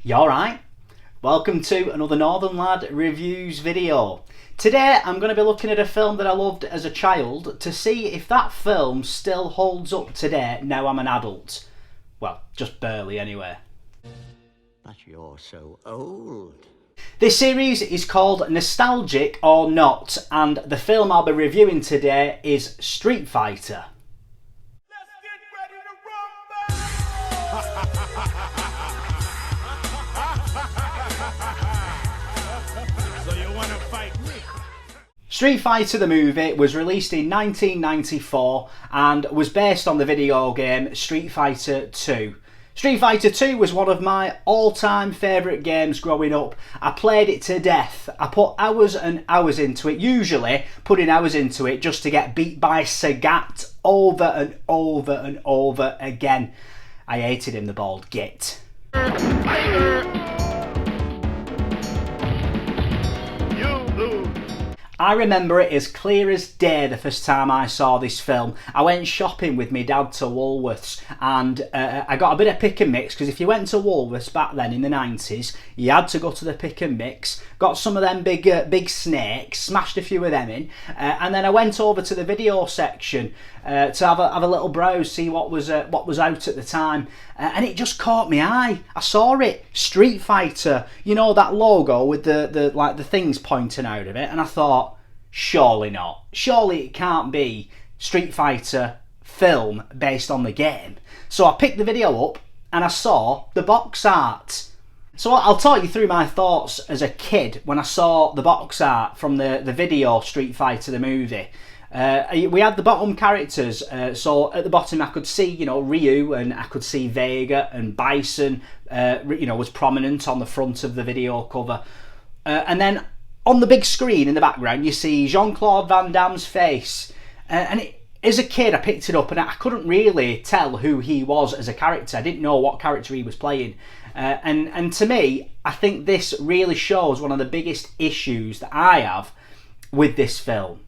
You alright? Welcome to another Northern Lad Reviews video. Today I'm going to be looking at a film that I loved as a child to see if that film still holds up today now I'm an adult. Well, just barely anyway. But you're so old. This series is called Nostalgic or Not, and the film I'll be reviewing today is Street Fighter. Let's get ready to rumble! So you wanna fight me? Street Fighter the movie was released in 1994 and was based on the video game Street Fighter 2. Street Fighter 2 was one of my all-time favourite games growing up. I played it to death. I put hours and hours into it, usually putting hours into it just to get beat by Sagat over and over and over again. I hated him, the bald git. I remember it as clear as day the first time I saw this film. I went shopping with my dad to Woolworths and I got a bit of pick and mix, because if you went to Woolworths back then in the 90s, you had to go to the pick and mix, got some of them big snakes, smashed a few of them in, and then I went over to the video section to have a little browse, see what was out at the time, and it just caught my eye. I saw it, Street Fighter, you know, that logo with the things pointing out of it, and I thought, surely not. Surely it can't be Street Fighter film based on the game. So I picked the video up and I saw the box art. So I'll talk you through my thoughts as a kid when I saw the box art from the video Street Fighter the movie. We had the bottom characters, so at the bottom I could see, you know, Ryu, and I could see Vega, and Bison, you know, was prominent on the front of the video cover. And then on the big screen in the background you see Claude Van Damme's face. As a kid I picked it up and I couldn't really tell who he was as a character. I didn't know what character he was playing. And to me, I think this really shows one of the biggest issues that I have with this film.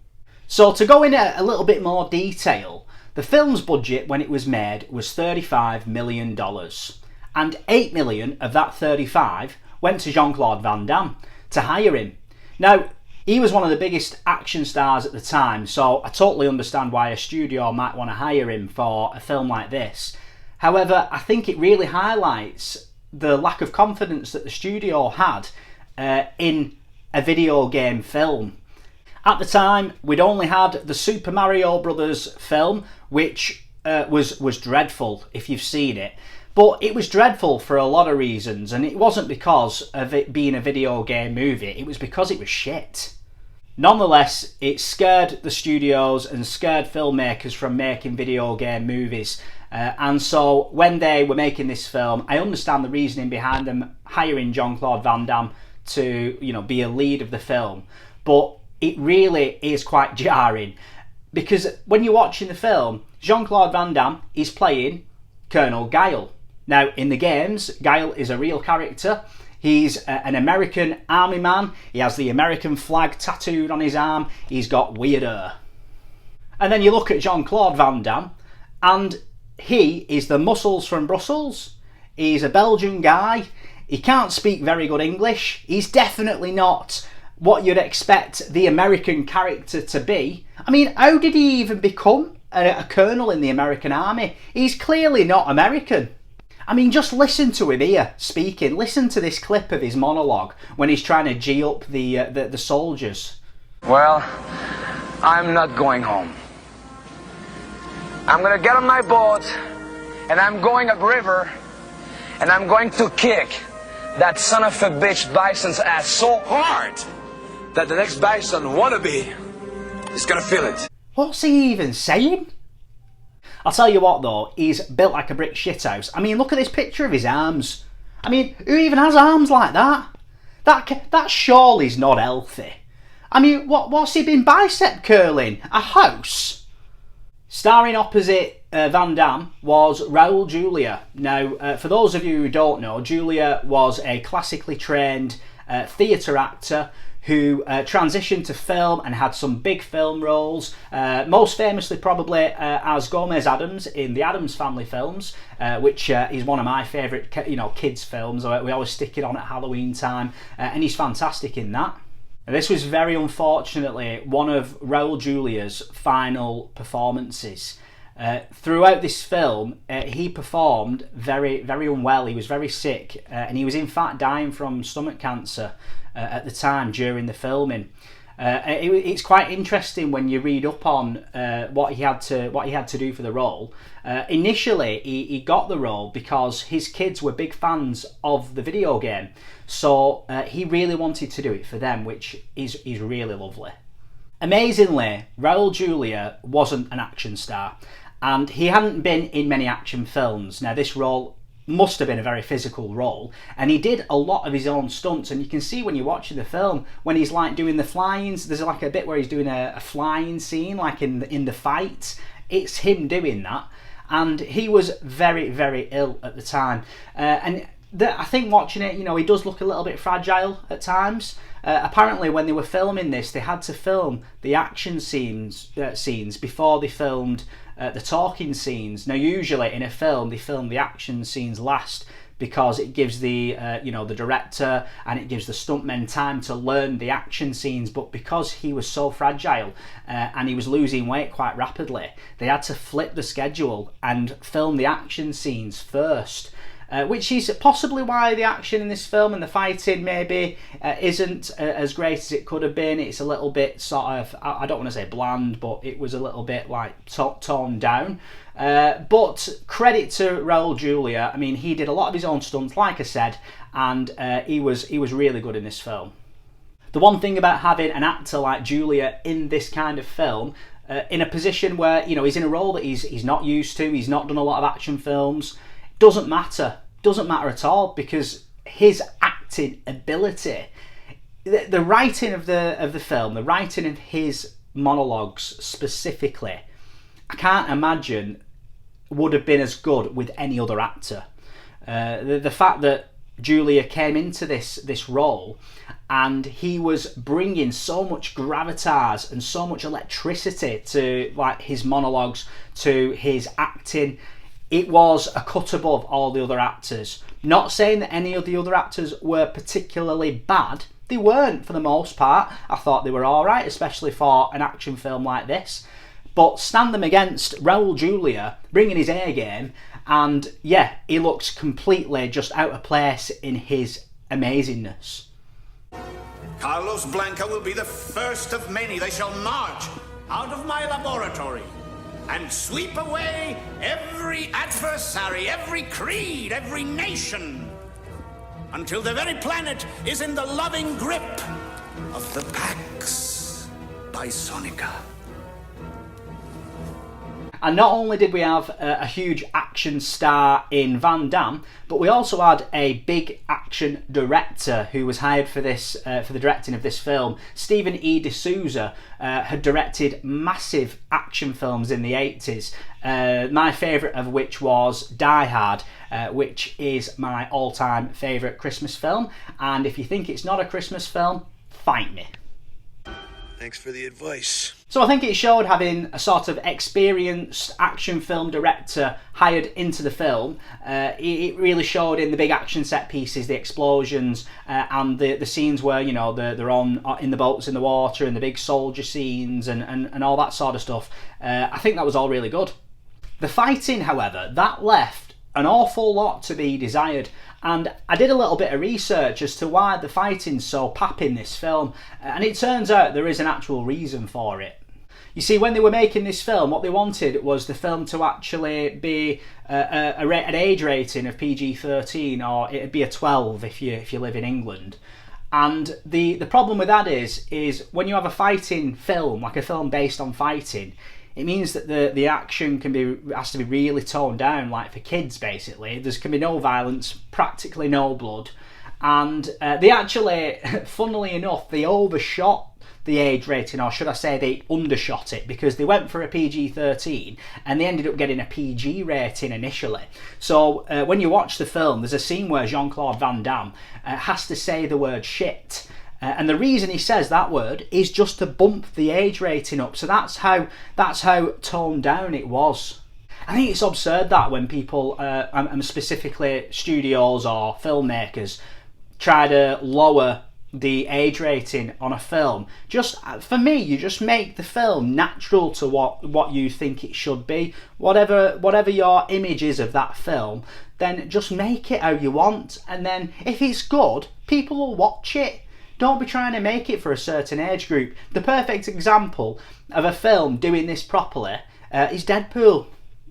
So to go in a little bit more detail, the film's budget when it was made was $35 million. And $8 million of that 35 went to Claude Van Damme to hire him. Now, he was one of the biggest action stars at the time, so I totally understand why a studio might want to hire him for a film like this. However, I think it really highlights the lack of confidence that the studio had in a video game film. At the time, we'd only had the Super Mario Brothers film, which was dreadful if you've seen it. But it was dreadful for a lot of reasons, and it wasn't because of it being a video game movie, it was because it was shit. Nonetheless, it scared the studios and scared filmmakers from making video game movies. And so when they were making this film, I understand the reasoning behind them hiring Claude Van Damme to, you know, be a lead of the film. But it really is quite jarring, because when you're watching the film, Claude Van Damme is playing Colonel Guile. Now, in the games, Guile is a real character. He's an American army man. He has the American flag tattooed on his arm. He's got weird hair. And then you look at Claude Van Damme, and he is the muscles from Brussels. He's a Belgian guy. He can't speak very good English. He's definitely not what you'd expect the American character to be. I mean, how did he even become a colonel in the American army? He's clearly not American. I mean, just listen to him here speaking. Listen to this clip of his monologue when he's trying to G up the soldiers. Well, I'm not going home. I'm gonna get on my boat and I'm going upriver and I'm going to kick that son of a bitch Bison's ass so hard that the next Bison wannabe is gonna feel it. What's he even saying? I'll tell you what though, he's built like a brick shithouse. I mean, look at this picture of his arms. I mean, who even has arms like that? That surely's not healthy. I mean, what's he been bicep curling? A house? Starring opposite Van Damme was Raoul Julia. Now, for those of you who don't know, Julia was a classically trained theatre actor who transitioned to film and had some big film roles, most famously probably as Gomez Addams in the Addams Family films, which is one of my favourite kids films. We always stick it on at Halloween time, and he's fantastic in that. This was very unfortunately one of Raoul Julia's final performances. Throughout this film, he performed very, very unwell. He was very sick, and he was in fact dying from stomach cancer at the time during the filming. It's quite interesting when you read up on what he had to do for the role. Initially, he got the role because his kids were big fans of the video game, so he really wanted to do it for them, which is really lovely. Amazingly, Raoul Julia wasn't an action star, and he hadn't been in many action films. Now, this role must have been a very physical role, and he did a lot of his own stunts, and you can see when you're watching the film when he's like doing the flyings, there's like a bit where he's doing a flying scene like in the fight. It's him doing that, and he was very, very ill at the time, I think watching it, he does look a little bit fragile at times. Apparently when they were filming this, they had to film the action scenes before they filmed the talking scenes. Now usually in a film they film the action scenes last because it gives the the director and it gives the stuntmen time to learn the action scenes, but because he was so fragile and he was losing weight quite rapidly, they had to flip the schedule and film the action scenes first. Which is possibly why the action in this film and the fighting maybe isn't as great as it could have been. It's a little bit sort of, I don't want to say bland, but it was a little bit like toned down. But credit to Raoul Julia. I mean, he did a lot of his own stunts, like I said, and he was really good in this film. The one thing about having an actor like Julia in this kind of film, in a position where he's in a role that he's not used to, he's not done a lot of action films, doesn't matter at all, because his acting ability, the writing of the film, the writing of his monologues specifically, I can't imagine would have been as good with any other actor. The fact that Julia came into this role and he was bringing so much gravitas and so much electricity to like his monologues, to his acting, it was a cut above all the other actors. Not saying that any of the other actors were particularly bad. They weren't for the most part. I thought they were alright, especially for an action film like this. But stand them against Raoul Julia bringing his A game, and yeah, he looks completely just out of place in his amazingness. Carlos Blanca will be the first of many. They shall march out of my laboratory and sweep away every adversary, every creed, every nation, until the very planet is in the loving grip of the Pax Bisonica. And not only did we have a huge action star in Van Damme, but we also had a big action director who was hired for this for the directing of this film. Stephen E. D'Souza had directed massive action films in the 80s, my favourite of which was Die Hard, which is my all-time favourite Christmas film. And if you think it's not a Christmas film, fight me. Thanks for the advice. So I think it showed having a sort of experienced action film director hired into the film. It really showed in the big action set pieces, the explosions, and the scenes where they're on in the boats in the water, and the big soldier scenes and all that sort of stuff. I think that was all really good. The fighting, however, that left an awful lot to be desired. And I did a little bit of research as to why the fighting's so pap in this film, and it turns out there is an actual reason for it. You see, when they were making this film, what they wanted was the film to actually be an age rating of PG-13, or it'd be a 12 if you live in England. And the problem with that is when you have a fighting film, like a film based on fighting, it means that the action has to be really toned down, like for kids basically. There can be no violence, practically no blood, and they actually, funnily enough, they overshot the age rating, or should I say they undershot it, because they went for a PG-13 and they ended up getting a PG rating initially. So when you watch the film, there's a scene where Jean-Claude Van Damme has to say the word shit. And the reason he says that word is just to bump the age rating up. So that's how toned down it was. I think it's absurd that when people, and specifically studios or filmmakers, try to lower the age rating on a film. Just for me, you just make the film natural to what you think it should be. Whatever your image is of that film, then just make it how you want. And then if it's good, people will watch it. Don't be trying to make it for a certain age group. The perfect example of a film doing this properly is Deadpool.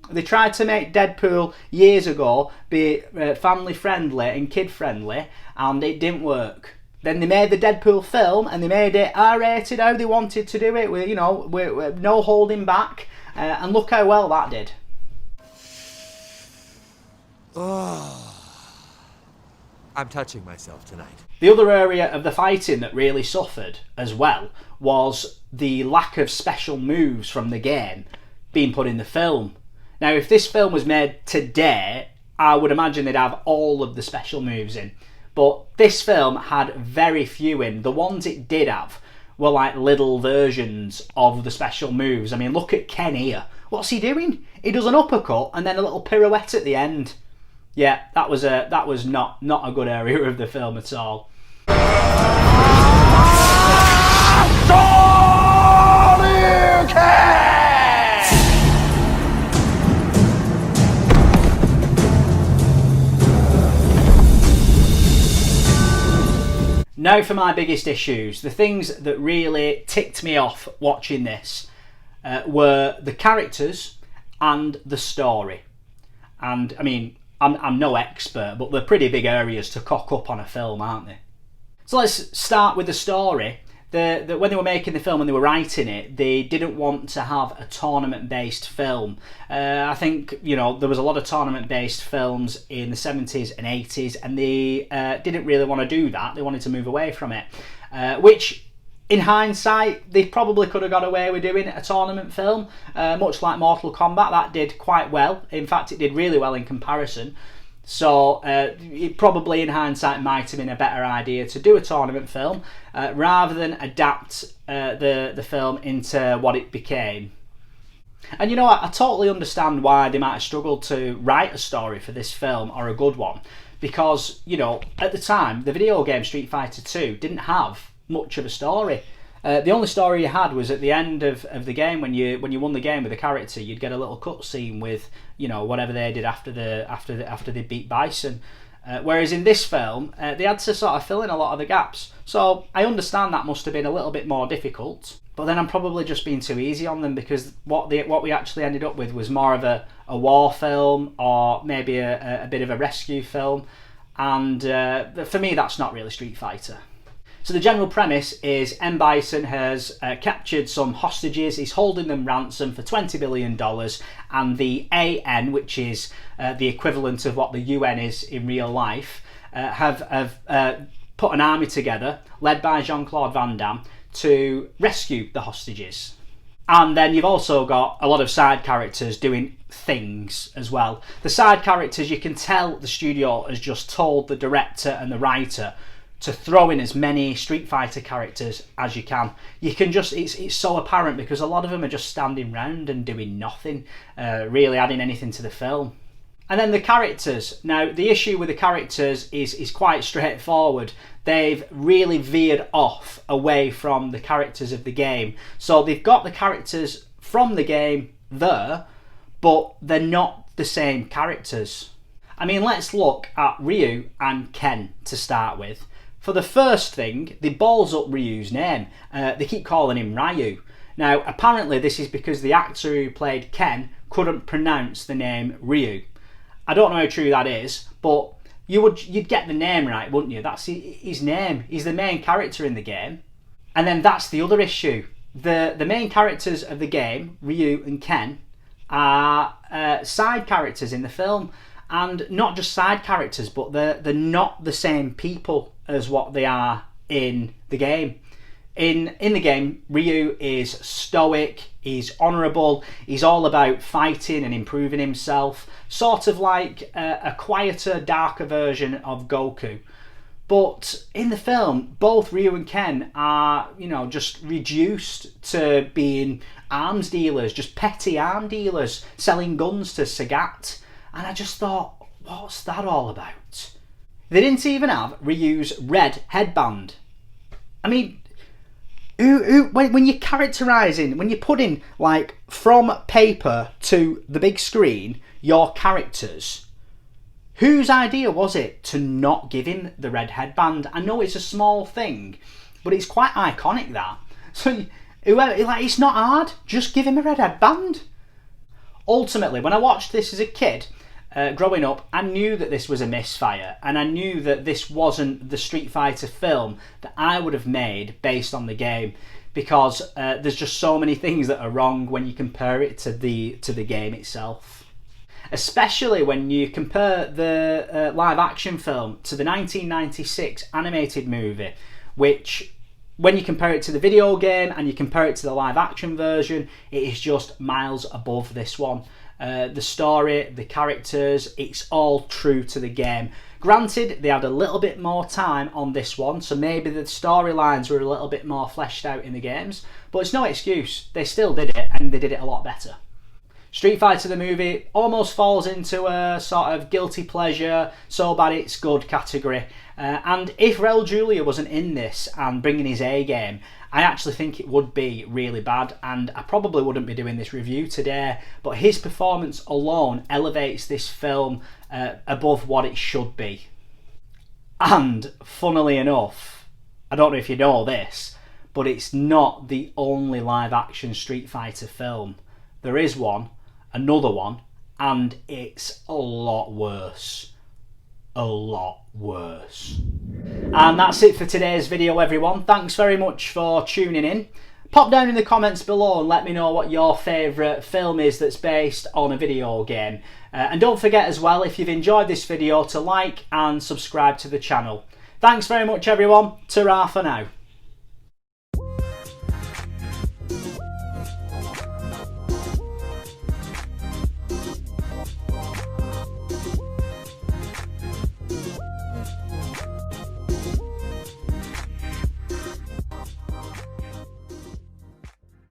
They tried to make Deadpool years ago be family friendly and kid friendly, and it didn't work. Then they made the Deadpool film and they made it R-rated how they wanted to do it, with with no holding back, and look how well that did. Oh, I'm touching myself tonight. The other area of the fighting that really suffered as well was the lack of special moves from the game being put in the film. Now, if this film was made today, I would imagine they'd have all of the special moves in. But this film had very few in. The ones it did have were like little versions of the special moves. I mean, look at Ken here. What's he doing? He does an uppercut and then a little pirouette at the end. Yeah, that was not a good area of the film at all. Now for my biggest issues. The things that really ticked me off watching this were the characters and the story. And I mean, I'm no expert, but they're pretty big areas to cock up on a film, aren't they? So let's start with the story. When they were making the film and they were writing it, they didn't want to have a tournament-based film. I think, there was a lot of tournament-based films in the 70s and 80s, and they didn't really want to do that. They wanted to move away from it, which, in hindsight, they probably could have got away with doing a tournament film, much like Mortal Kombat. That did quite well. In fact, it did really well in comparison. So it probably, in hindsight, might have been a better idea to do a tournament film rather than adapt the film into what it became. And I totally understand why they might have struggled to write a story for this film, or a good one, because at the time the video game Street Fighter 2 didn't have much of a story. The only story you had was at the end of the game, when you won the game with a character, you'd get a little cutscene with whatever they did after they beat Bison. Whereas in this film, they had to sort of fill in a lot of the gaps. So I understand that must have been a little bit more difficult. But then I'm probably just being too easy on them, because what we actually ended up with was more of a war film, or maybe a bit of a rescue film. And for me, that's not really Street Fighter. So the general premise is M. Bison has captured some hostages. He's holding them ransom for $20 billion, and the AN, which is the equivalent of what the UN is in real life, have put an army together, led by Jean-Claude Van Damme, to rescue the hostages. And then you've also got a lot of side characters doing things as well. The side characters, you can tell the studio has just told the director and the writer to throw in as many Street Fighter characters as you can. You can just, it's so apparent, because a lot of them are just standing round and doing nothing, really adding anything to the film. And then the characters. Now, the issue with the characters is quite straightforward. They've really veered off away from the characters of the game. So they've got the characters from the game there, but they're not the same characters. I mean, let's look at Ryu and Ken to start with. For the first thing, they balls up Ryu's name. They keep calling him Ryu. Now, apparently this is because the actor who played Ken couldn't pronounce the name Ryu. I don't know how true that is, but you'd get the name right, wouldn't you? That's his name. He's the main character in the game. And then that's the other issue. The main characters of the game, Ryu and Ken, are side characters in the film. and not just side characters, but they're not the same people as what they are in the game. In the game, Ryu is stoic, he's honourable, he's all about fighting and improving himself, sort of like a quieter, darker version of Goku. But in the film, both Ryu and Ken are, just reduced to being arms dealers, just petty arm dealers, selling guns to Sagat. And I just thought, what's that all about? They didn't even have Ryu's red headband. I mean, when you're characterising, when you're putting, like, from paper to the big screen, your characters, whose idea was it to not give him the red headband? I know it's a small thing, but it's quite iconic, that. So, it's not hard, just give him a red headband. Ultimately, when I watched this as a kid, growing up, I knew that this was a misfire, and I knew that this wasn't the Street Fighter film that I would have made based on the game, because there's just so many things that are wrong when you compare it to the game itself. Especially when you compare the live action film to the 1996 animated movie, which, when you compare it to the video game and you compare it to the live action version, it is just miles above this one. The story, the characters, it's all true to the game. Granted, they had a little bit more time on this one, so maybe the storylines were a little bit more fleshed out in the games, but it's no excuse. They still did it, and they did it a lot better. Street Fighter the movie almost falls into a sort of guilty pleasure, so bad it's good category. And if Raoul Julia wasn't in this and bringing his A game, I actually think it would be really bad, and I probably wouldn't be doing this review today, but his performance alone elevates this film above what it should be. And funnily enough, I don't know if you know this, but it's not the only live action Street Fighter film. There is one, another one, and it's a lot worse. A lot worse. And that's it for today's video, everyone. Thanks very much for tuning in. Pop down in the comments below and let me know what your favourite film is that's based on a video game. And don't forget as well, if you've enjoyed this video, to like and subscribe to the channel. Thanks very much, everyone. Ta-ra for now.